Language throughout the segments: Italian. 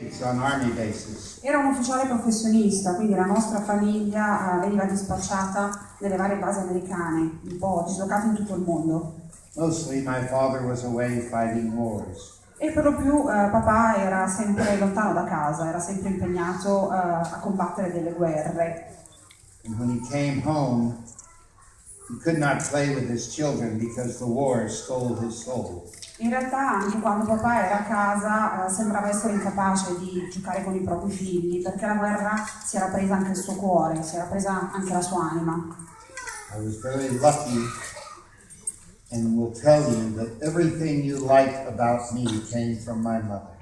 troops on army bases. Era un ufficiale professionista, quindi la nostra famiglia veniva dispacciata nelle varie basi americane, un po' dislocate in tutto il mondo. Mostly my father was away fighting wars. E per lo più papà era sempre lontano da casa, era sempre impegnato a combattere delle guerre. And when he came home, he could not play with his children because the war stole his soul. In realtà anche quando papà era a casa sembrava essere incapace di giocare con i propri figli, perché la guerra si era presa anche il suo cuore, si era presa anche la sua anima. I was very lucky and will tell you that everything you like about me came from my mother.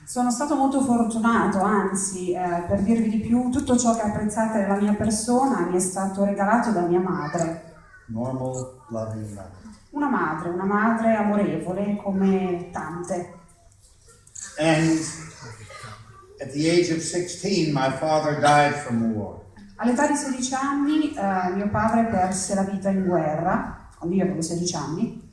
Sono stato molto fortunato, anzi, per dirvi di più, tutto ciò che apprezzate della mia persona mi è stato regalato da mia madre. Normal, loving mother. Una madre amorevole come tante. And at the age of 16, my father died from war. All'età di 16 anni mio padre perse la vita in guerra, quando io avevo 16 anni,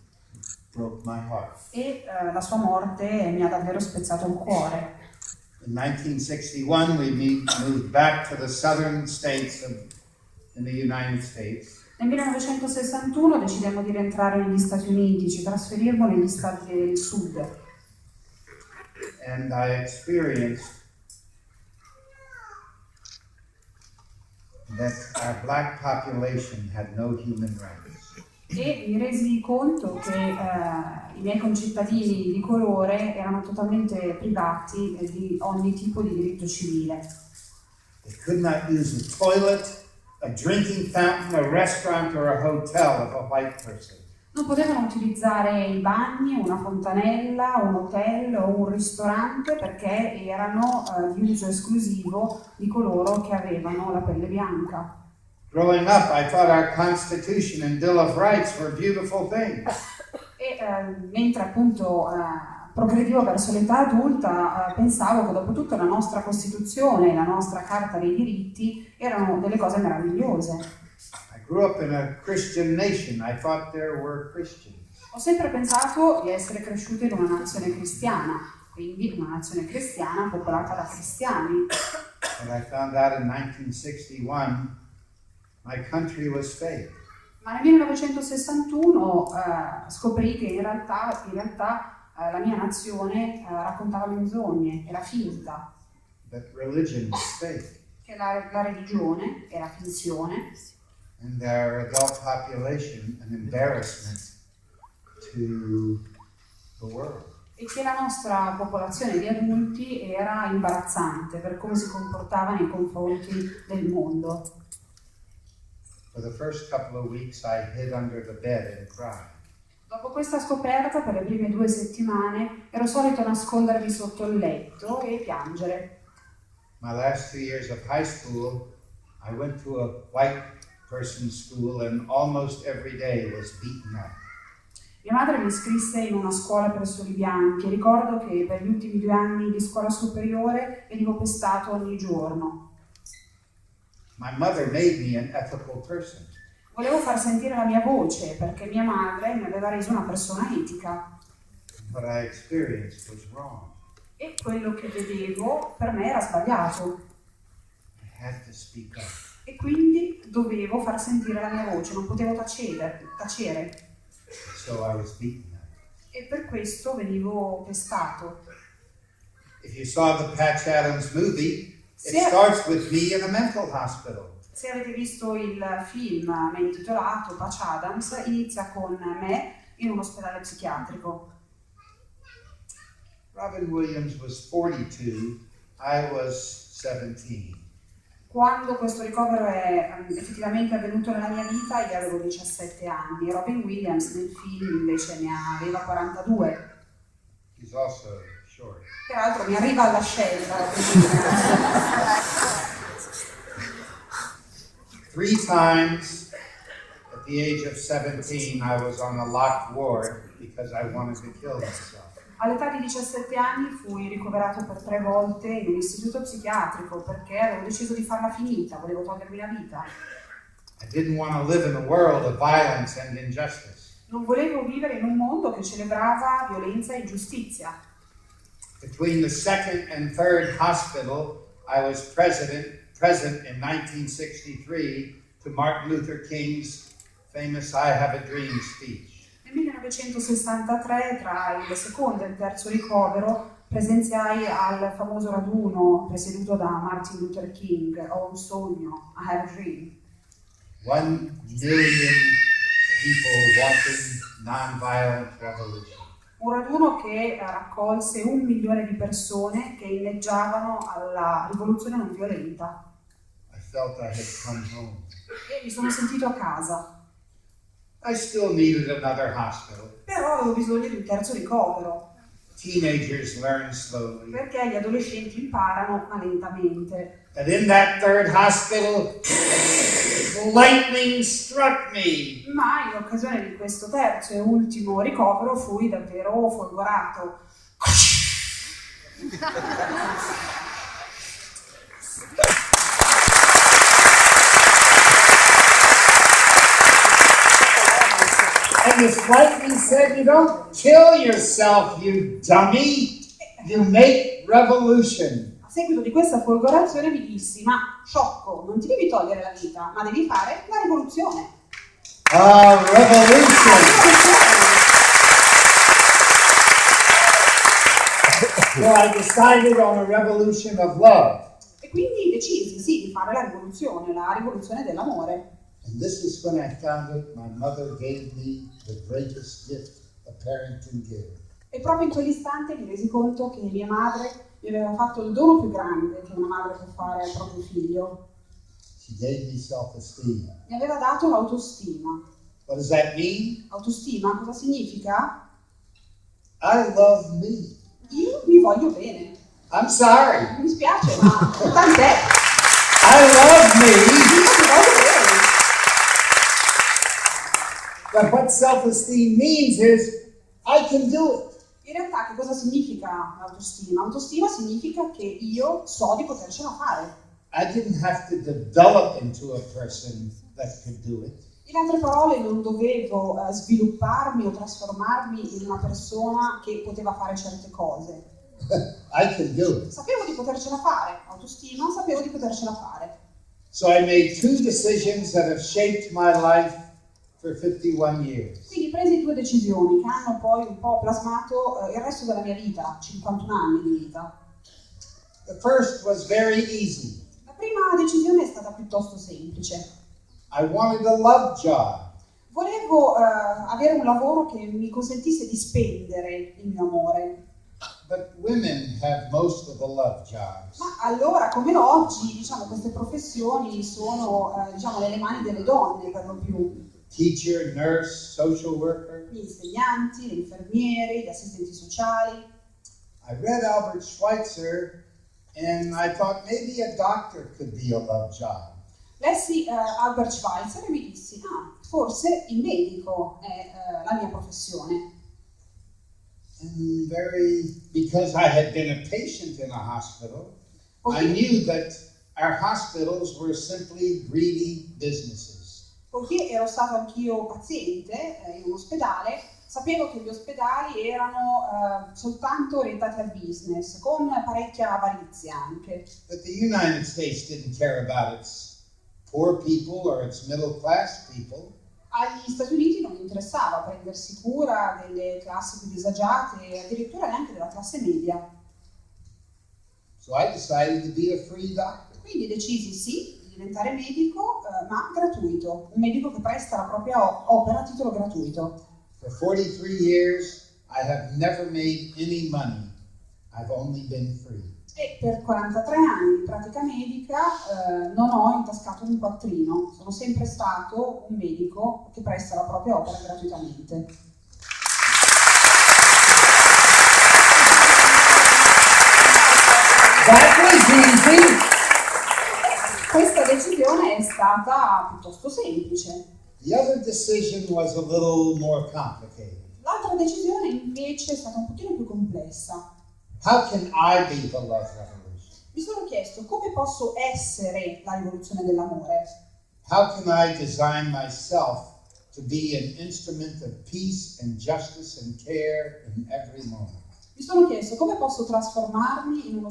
Broke my heart. e la sua morte mi ha davvero spezzato il cuore. In 1961, we moved back to the southern states in the United States. Nel 1961 decidemmo di rientrare negli Stati Uniti, ci trasferimmo negli Stati del Sud. And I experienced that our black population had no human rights. E mi resi conto che i miei concittadini di colore erano totalmente privati di ogni tipo di diritto civile. They could not use a toilet, a drinking fountain, a restaurant, or a hotel of a white person. Non potevano utilizzare i bagni, una fontanella, un hotel o un ristorante perché erano di uso esclusivo di coloro che avevano la pelle bianca. Growing up, I thought our Constitution and Bill of Rights were beautiful things. E mentre appunto progredivo verso l'età adulta, pensavo che dopo tutto la nostra Costituzione e la nostra Carta dei diritti erano delle cose meravigliose. I grew up in a Christian nation. I thought there were Christians. Ho sempre pensato di essere cresciuto in una nazione cristiana, quindi una nazione cristiana popolata da cristiani. But I found out in 1961 my country was fake. Ma nel 1961 scoprì che in realtà la mia nazione raccontava menzogne, era finta. That religion was fake. Che la religione era finzione. And our adult population an embarrassment to the world. E che la nostra popolazione di adulti era imbarazzante per come si comportava nei confronti del mondo. For the first couple of weeks I hid under the bed and cried. Dopo questa scoperta, per le prime 2 settimane, ero solito nascondermi sotto il letto e piangere. My last 2 years of high school, I went to a white person's school and almost every day was beaten up. Mia madre mi iscrisse in una scuola per soli bianchi e ricordo che per gli ultimi 2 anni di scuola superiore venivo pestato ogni giorno. My mother made me an ethical person. Volevo far sentire la mia voce perché mia madre mi aveva reso una persona etica. What I experienced was wrong. E quello che vedevo per me era sbagliato. I had to speak up. E quindi dovevo far sentire la mia voce, non potevo tacere. So I was beaten up. E per questo venivo pestato. If you saw the Patch Adams movie, it Sì. starts with me in a mental hospital. Se avete visto il film intitolato Patch Adams, inizia con me in un ospedale psichiatrico. Robin Williams was 42, I was 17. Quando questo ricovero è effettivamente avvenuto nella mia vita, io avevo 17 anni. Robin Williams nel film invece ne aveva 42. He's also short. Peraltro mi arriva all'ascella. 3 times at the age of 17, I was on a locked ward because I wanted to kill myself. All'età di 17 anni fui ricoverato per 3 volte in un istituto psichiatrico perché avevo deciso di farla finita, volevo togliermi la vita. I didn't want to live in a world of violence and injustice. Non volevo vivere in un mondo che celebrava violenza e ingiustizia. Between the second and third hospital, I was present in 1963 to Martin Luther King's famous I Have a Dream speech. Nel 1963, tra il secondo e il terzo ricovero, presenziai al famoso raduno presieduto da Martin Luther King, Ho un sogno, I Have a Dream. 1 million people wanting nonviolent revolution. Un raduno che raccolse 1 milione di persone che inneggiavano alla rivoluzione non violenta. I felt I had come home. E mi sono sentito a casa. I still needed another hospital. Però avevo bisogno di un terzo ricovero. Teenagers learn slowly. Perché gli adolescenti imparano ma lentamente. And in that third hospital, lightning struck me. Ma in occasione di questo terzo e ultimo ricovero fui davvero folgorato. And this lightning said, "You don't kill yourself, you dummy. You make revolution." A seguito di questa folgorazione mi dissi: ma sciocco, non ti devi togliere la vita, ma devi fare la rivoluzione. Revolution. So I decided on a revolution of love. E quindi decisi, sì, di fare la rivoluzione dell'amore. And this is when I found out my mother gave me the greatest gift a parent can give. E proprio in quell'istante mi resi conto che mia madre mi aveva fatto il dono più grande che una madre può fare al proprio figlio. She gave me self-esteem. Mi aveva dato l'autostima. What does that mean? Autostima cosa significa? I love me. Io mi voglio bene. I'm sorry. Mi spiace, ma tant'è. I love me. Io mi voglio bene. But what self-esteem means is I can do it. In realtà che cosa significa l'autostima? Autostima significa che io so di potercela fare. I didn't have to develop into a person that could do it. In altre parole, non dovevo svilupparmi o trasformarmi in una persona che poteva fare certe cose. I can do it. Sapevo di potercela fare, autostima, sapevo di potercela fare. So I made 2 decisions that have shaped my life for 51 years. Quindi presi 2 decisioni che hanno poi un po' plasmato il resto della mia vita, 51 anni di vita. The first was very easy. La prima decisione è stata piuttosto semplice. I wanted a love job. Volevo avere un lavoro che mi consentisse di spendere il mio amore. But women have most of the love jobs. Ma allora, come oggi, diciamo, queste professioni sono nelle mani delle donne per lo più. Teacher, nurse, social worker. Gli insegnanti, le infermiere, gli assistenti sociali. I read Albert Schweitzer and I thought maybe a doctor could be a love job. Lessi Albert Schweitzer e mi dissi, forse il medico è la mia professione. And because I had been a patient in a hospital, I knew that our hospitals were simply greedy businesses. Poiché ero stato anch'io paziente in un ospedale, sapevo che gli ospedali erano soltanto orientati al business, con parecchia avarizia anche. But the United States didn't care about its poor people or its middle class people. Agli Stati Uniti non interessava prendersi cura delle classi più disagiate e addirittura neanche della classe media. So I decided to be a free doctor. Quindi decisi sì di diventare medico, ma gratuito, un medico che presta la propria opera a titolo gratuito. For 43 years I have never made any money. I've only been free. E per 43 anni di pratica medica non ho intascato un quattrino, sono sempre stato un medico che presta la propria opera gratuitamente. That was easy. Questa decisione è stata piuttosto semplice. The other decision was a little more complicated. L'altra decisione invece è stata un pochino più complessa. How can I be the love revolution? Mi sono chiesto come posso essere la rivoluzione dell'amore. How can I design myself to be an instrument of peace and justice and care in every moment? Mi sono chiesto come posso trasformarmi in uno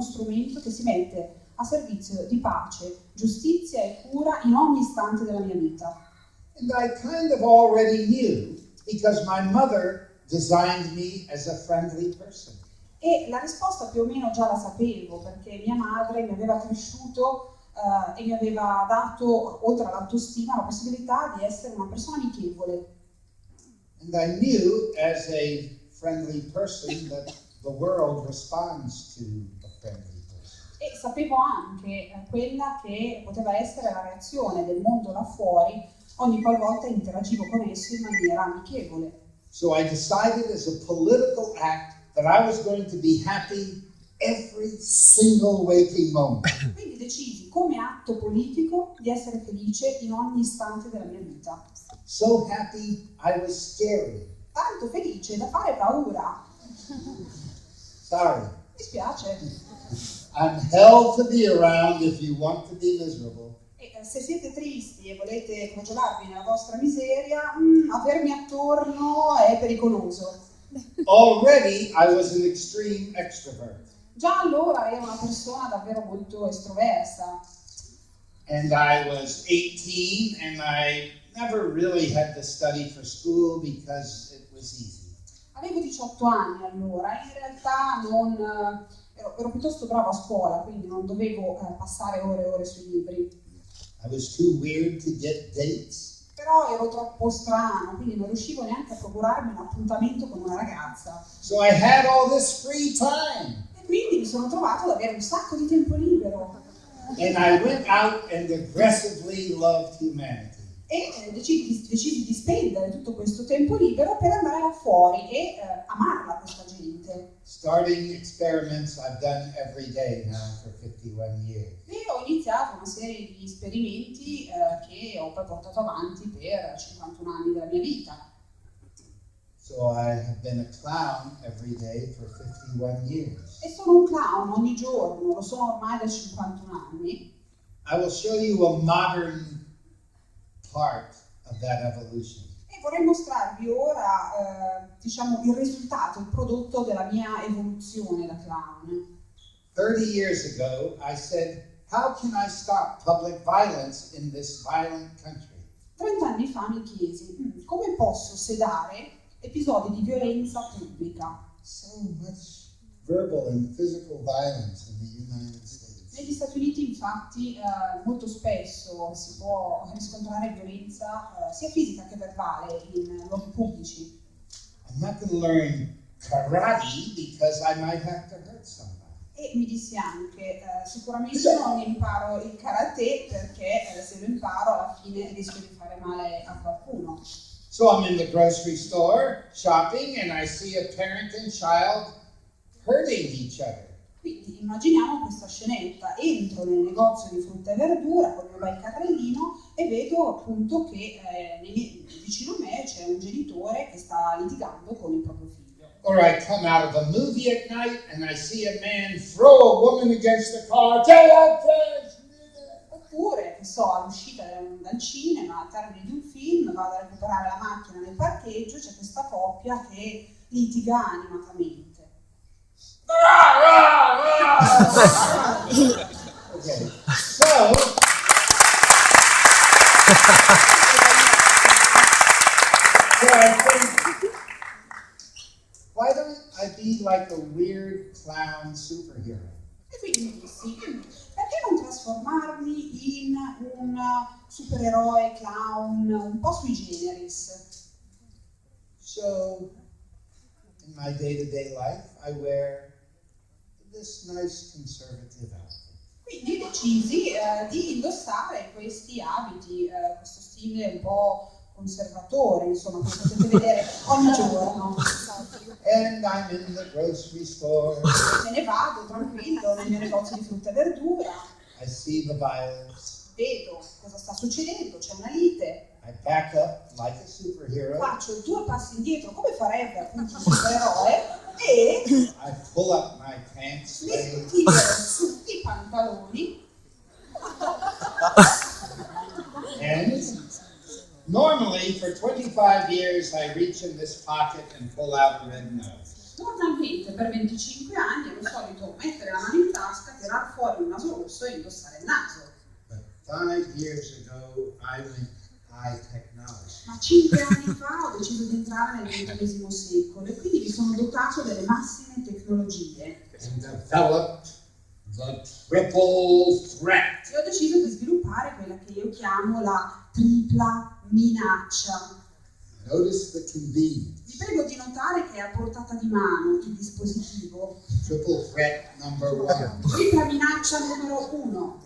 strumento che si mette a servizio di pace, giustizia e cura in ogni istante della mia vita. And I kind of already knew because my mother designed me as a friendly person. E la risposta più o meno già la sapevo, perché mia madre mi aveva cresciuto e mi aveva dato, oltre all'autostima, la possibilità di essere una persona amichevole. And I knew as a friendly person that the world responds to a friendly person. E sapevo anche quella che poteva essere la reazione del mondo là fuori ogni qualvolta interagivo con esso in maniera amichevole. So I decided as a political act that I was going to be happy every single waking moment. Quindi decisi come atto politico di essere felice in ogni istante della mia vita. So happy I was scary. Tanto felice da fare paura. Sorry. Mi spiace. I'm hell to be around if you want to be miserable. E se siete tristi e volete crogiolarvi nella vostra miseria, avermi attorno è pericoloso. Already I was an extreme extrovert. Già allora ero una persona davvero molto estroversa. And I was 18 and I never really had to study for school because it was easy. Avevo 18 anni allora e in realtà ero piuttosto brava a scuola, quindi non dovevo passare ore e ore sui libri. I was too weird to get dates. Però ero troppo strano, quindi non riuscivo neanche a procurarmi un appuntamento con una ragazza. So I had all this free time. E quindi mi sono trovato ad avere un sacco di tempo libero. And I went out and aggressively loved humanity. E decisi di spendere tutto questo tempo libero per andare là fuori e amarla questa gente. Starting experiments I've done every day now for 51 years. E ho iniziato una serie di esperimenti che ho poi portato avanti per 51 anni della mia vita. So I have been a clown every day for 51 years. E sono un clown ogni giorno, lo sono ormai da 51 anni. I will show you a modern part of that evolution. E vorrei mostrarvi ora, diciamo, il risultato, il prodotto della mia evoluzione da clown. 30 years ago, I said, how can I stop public violence in this violent country? 30 anni fa mi chiesi, come posso sedare episodi di violenza pubblica? So much verbal and physical violence in the United States. Negli Stati Uniti infatti molto spesso si può riscontrare violenza sia fisica che verbale in luoghi pubblici. I'm not going to learn karate because I might have to hurt somebody. E mi dissi anche, sicuramente non imparo il karate perché se lo imparo alla fine rischio di fare male a qualcuno. So I'm in the grocery store shopping and I see a parent and child hurting each other. Quindi immaginiamo questa scenetta, entro nel negozio di frutta e verdura con il mio bel carrellino e vedo appunto che vicino a me c'è un genitore che sta litigando con il proprio figlio. Or I come out of a movie at night and I see a man throw a woman against the car. Get up there! Oppure, che so, all'uscita dal cinema, al termine di un film, vado a recuperare la macchina nel parcheggio, c'è questa coppia che litiga animatamente. Okay, so I think, why don't I be like a weird clown superhero? E quindi mi dissi, perché non trasformarmi in un supereroe clown un po' sui generis? So, in my day-to-day life, I wear this nice conservative outfit. Quindi decisi di indossare questi abiti, questo stile un po' conservatore, insomma, come potete vedere ogni giorno. And I'm in the grocery store. Me ne vado tranquillo nel mio negozio di frutta e verdura. I see the violence. Vedo cosa sta succedendo, c'è una lite. I back up like a superhero. Faccio 2 passi indietro come farebbe appunto un supereroe e I pull up my pants mi leg. tiro su i pantaloni. And normally for 25 years I reach in this pocket and pull out a red nose. Normalmente per 25 anni è lo solito mettere la mano in tasca, tirar fuori un naso rosso e indossare il naso. But 5 years ago, I went high technology. Ma 5 anni fa ho deciso di entrare nel XX secolo e quindi mi sono dotato delle massime tecnologie. And developed the triple threat. E ho deciso di sviluppare quella che io chiamo la tripla minaccia. Notice the convenience. Vi prego di notare che è a portata di mano il dispositivo. Triple threat number 1. Tripla minaccia numero 1.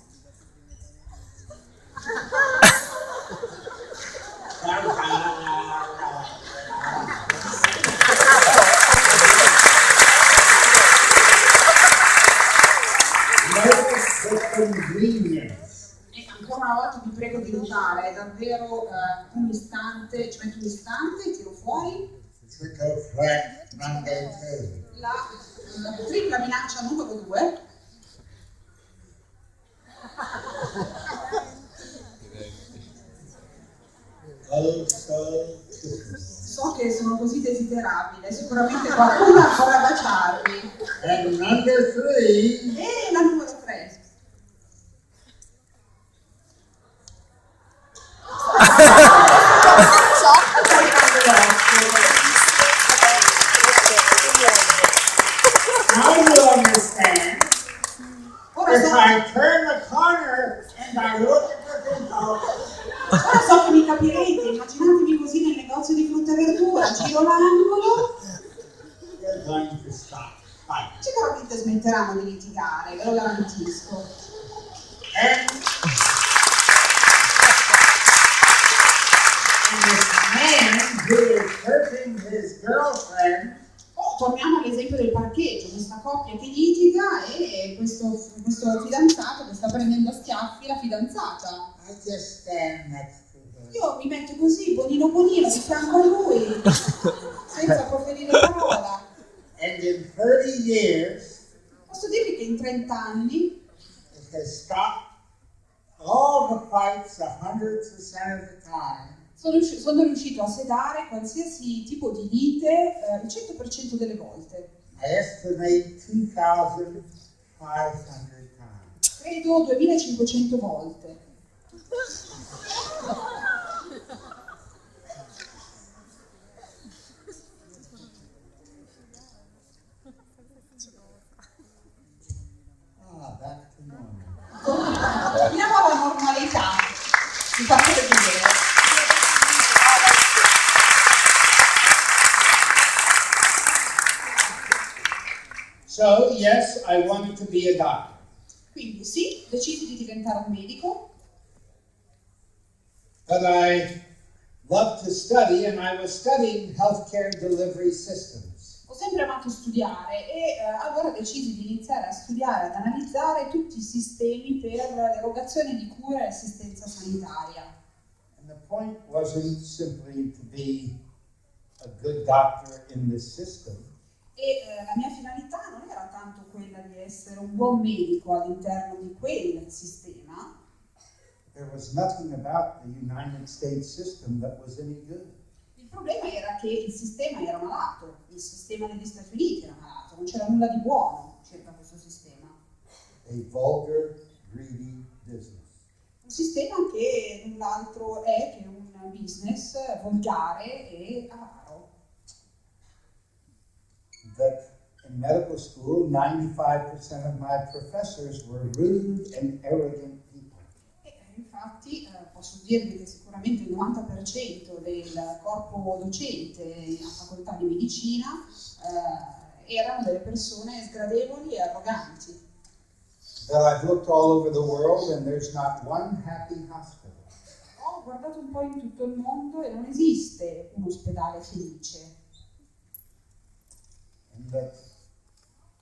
Notice the convenience. E ancora una volta vi prego di notare, è davvero un istante, ci metto un istante e tiro fuori Triple threat number 2. la tripla minaccia numero 2. Oh, so So che sono così desiderabile, sicuramente qualcuno ancora baciarmi. And number 3. E la numero 3. Now you understand. Ora If so, I turn the corner and I look at the control, ora so che mi capirete, immaginatevi così nel negozio di frutta e verdura, giro l'angolo, you're going to stop fighting. sicuramente smetteranno di litigare, ve lo garantisco. And this man who is hurting his girlfriend, Torniamo all'esempio del parcheggio, questa coppia che litiga e questo fidanzato che sta prendendo a schiaffi la fidanzata. I just stand next to her. Io mi metto così, bonino bonino, di fianco a lui, senza proferire parola. And in 30 years, Posso dirvi che in 30 anni it has stopped all the fights 100% of the time. sono riuscito a sedare qualsiasi tipo di lite il 100% delle volte. I estimate 2,500 times. Credo 2500 volte. Back to normal. Torniamo alla normalità. Vi faccio vedere. So, yes, I wanted to be a doctor. Quindi sì, decisi di diventare un medico, But I loved to study, and I was studying healthcare delivery systems. ho sempre amato studiare e allora decisi di iniziare a studiare, ad analizzare tutti i sistemi per l'erogazione di cura e assistenza sanitaria. And the point wasn't simply to be a good doctor in this system. E la mia finalità non era tanto quella di essere un buon medico all'interno di quel sistema. There was nothing about the United States system that was any good. Il problema era che il sistema era malato, il sistema degli Stati Uniti era malato, non c'era nulla di buono circa questo sistema. A vulgar, greedy business. Un sistema che null'altro è che un business volgare e avaro. That in medical school, 95% of my professors were rude and arrogant people. E infatti posso dirvi che sicuramente il 90% del corpo docente a facoltà di medicina erano delle persone sgradevoli e arroganti. That I've looked all over the world and there's not one happy hospital. Ho guardato un po' in tutto il mondo e non esiste un ospedale felice. And that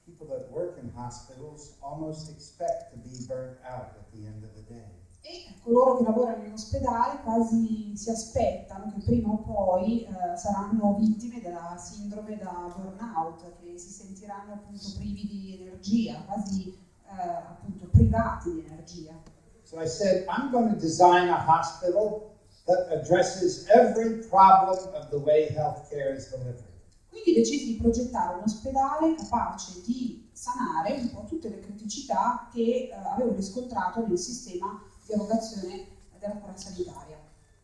people that work in hospitals almost expect to be burnt out at the end of the day. E coloro che lavorano in ospedale quasi si aspettano che prima o poi saranno vittime della sindrome da burnout, che si sentiranno appunto privi di energia, quasi appunto privati di energia. So I said, I'm going to design a hospital that addresses every problem of the way healthcare is delivered. Quindi decisi di progettare un ospedale capace di sanare un po' tutte le criticità che avevo riscontrato nel sistema di erogazione della cura sanitaria.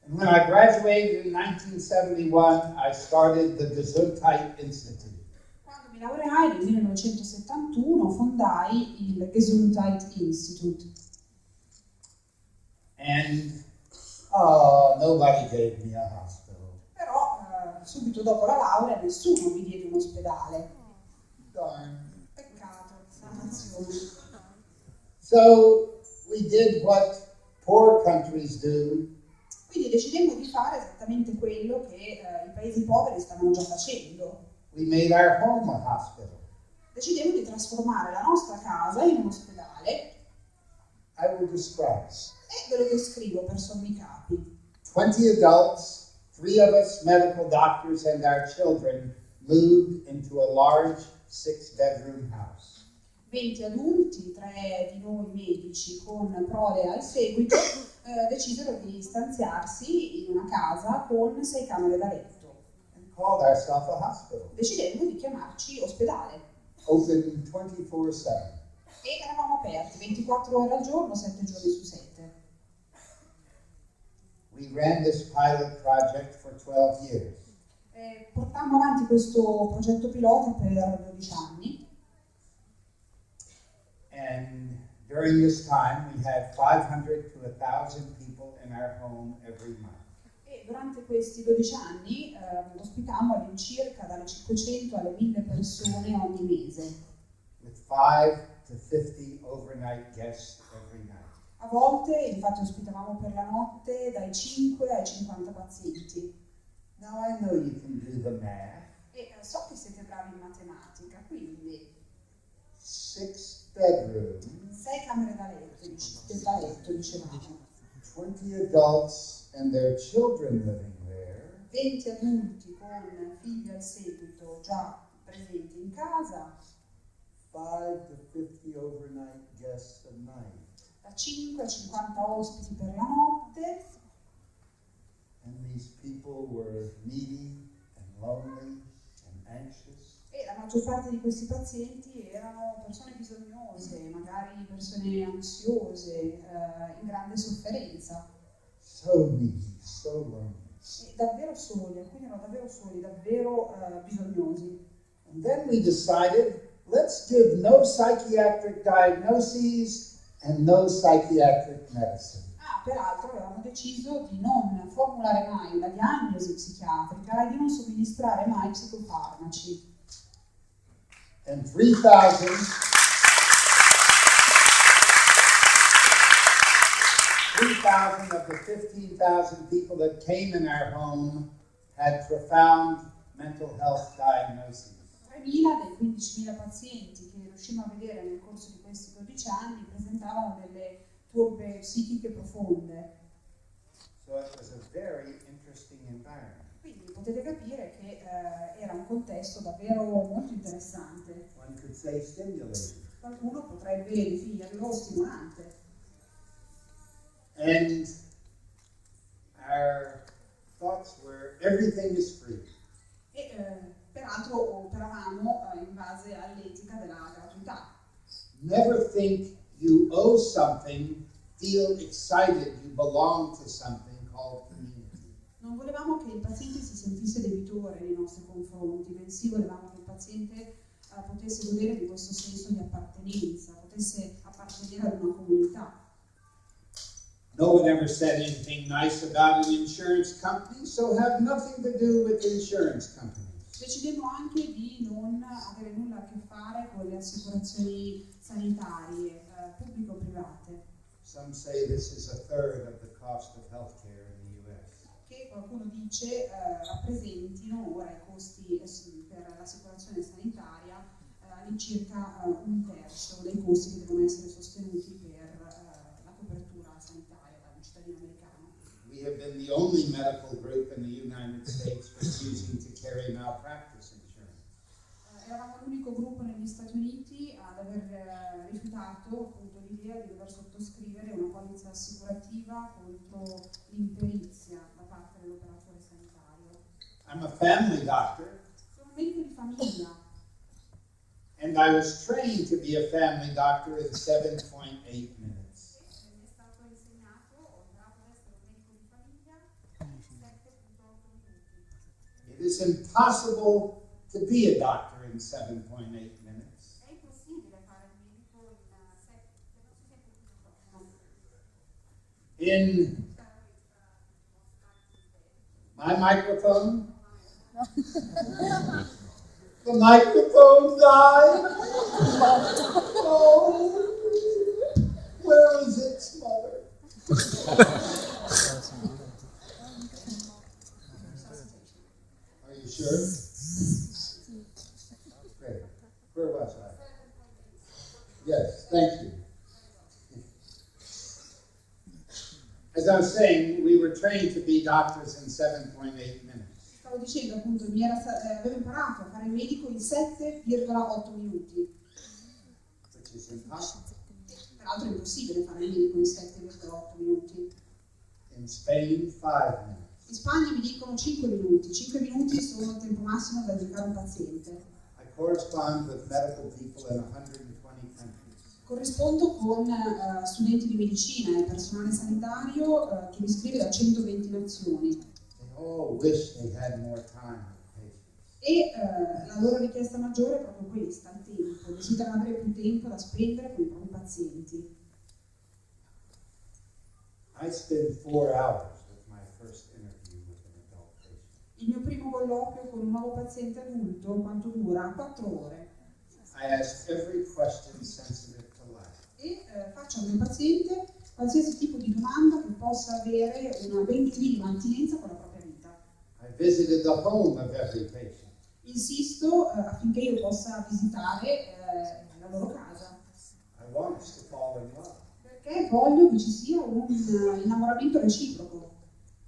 And when I graduated in 1971, I started the Gesundheit Institute. Quando mi laureai nel 1971 fondai il Gesundheit Institute. And nobody gave me a hospital. Però subito dopo la laurea nessuno mi diede un ospedale. Darn. Peccato, dannazione. So we did what poor countries do. Quindi decidemmo di fare esattamente quello che i paesi poveri stavano già facendo. We made our home a hospital. Decidemmo di trasformare la nostra casa in un ospedale. I will describe. E ve lo descrivo per sommi capi. 20 adults, 3 of us medical doctors and our children moved into a large 6-bedroom house. 20 adulti, 3 di noi medici con prole al seguito, decisero di stanziarsi in una casa con 6 camere da letto. And called ourselves a hospital. Decidemmo di chiamarci ospedale. Open 24/7. E eravamo aperti 24 ore al giorno, 7 giorni su 7. We ran this pilot project for 12 years. Portammo avanti questo progetto pilota per 12 anni. And during this time, we had 500 to 1,000 people in our home every month. E durante questi 12 anni ospitammo all'incirca dalle 500 alle 1000 persone ogni mese. With 5 to 50 overnight guests every night. A volte, infatti, ospitavamo per la notte dai 5 ai 50 pazienti. Now I know you can do the math. E so che siete bravi in matematica, quindi 6 bedrooms, 6 camere da letto, dicevamo. 20 adults and their children living there. 20 adulti con figli al seguito già presenti in casa. 5 to 50 overnight guests a night. Da 5 a 50 ospiti per la notte. And these people were needy and lonely and anxious. E la maggior parte di questi pazienti erano persone bisognose, magari persone ansiose, in grande sofferenza. So needy, so lonely. E davvero soli, alcuni erano davvero soli, davvero bisognosi. And then we decided, let's give no psychiatric diagnoses and no psychiatric medicine. Peraltro avevamo deciso di non formulare mai una diagnosi psichiatrica e di non somministrare mai psicofarmaci. And 3,000 of the 15,000 people that came in our home had profound mental health diagnoses. 3.000 dei 15.000 pazienti che riuscimmo a vedere nel corso di questi 12 anni presentavano delle turbe psichiche profonde. So it was a very interesting environment. Quindi potete capire che era un contesto davvero molto interessante. One could say stimulating. Qualcuno potrebbe definirlo stimolante. And our thoughts were, everything is free. E peraltro operavamo in base all'etica della gratuità. Never think you owe something, feel excited you belong to something called community. Non volevamo che il paziente si sentisse debitore nei nostri confronti, bensì volevamo che il paziente potesse godere di questo senso di appartenenza, potesse appartenere ad una comunità. No one ever said anything nice about an insurance company, so have nothing to do with insurance companies. Decidemmo anche di non avere nulla a che fare con le assicurazioni sanitarie, pubblico-private. Some say this is a third of the cost of healthcare in the US. Che qualcuno dice rappresentino ora i costi per l'assicurazione sanitaria all'incirca 1/3 dei costi che devono essere sostenuti per la copertura sanitaria da un cittadino americano. We have been the only medical group in the United States refusing to carry malpractice insurance. Eravamo l'unico gruppo negli Stati Uniti ad aver rifiutato appunto l'idea di dover sottoscrivere una polizza assicurativa contro l'imperizia da parte dell'operatore sanitario. I'm a family doctor. Sono un medico di famiglia. And I was trained to be a family doctor in 7.8 minutes. Mi è stato insegnato, ho imparato ad essere un medico di famiglia in 7,8 minuti. It is impossible to be a doctor in 7.8 minutes. È impossibile fare il medico in 7,8 minuti. In my microphone, the microphone died. Oh, where is its mother? Are you sure? Great. Where was I? Yes, thank you. As I was saying, we were trained to be doctors in 7.8 minutes. Stavo dicendo appunto, avevo imparato a fare il medico in 7,8 minuti. Which is impossible. Peraltro è impossibile fare il medico in 7,8 minuti. In Spain, 5 minutes. In Spagna mi dicono 5 minuti. 5 minuti sono il tempo massimo da dedicare a un paziente. I correspond with medical people in 120 countries. Corrispondo con studenti di medicina e personale sanitario che mi scrive da 120 nazioni. They all wish they had more time with patients. E la loro richiesta maggiore è proprio questa, il tempo. Desiderano avere più tempo da spendere con i propri pazienti. I spent 4 hours with my first interview with an adult patient. Il mio primo colloquio con un nuovo paziente adulto, quanto dura? 4 ore. I asked every question sensitive to life. E faccio al mio paziente qualsiasi tipo di domanda che possa avere una ben minima attinenza con la propria vita. I visited the home of every patient. Insisto affinché io possa visitare la loro casa. I want us to fall in love. Perché voglio che ci sia un innamoramento reciproco.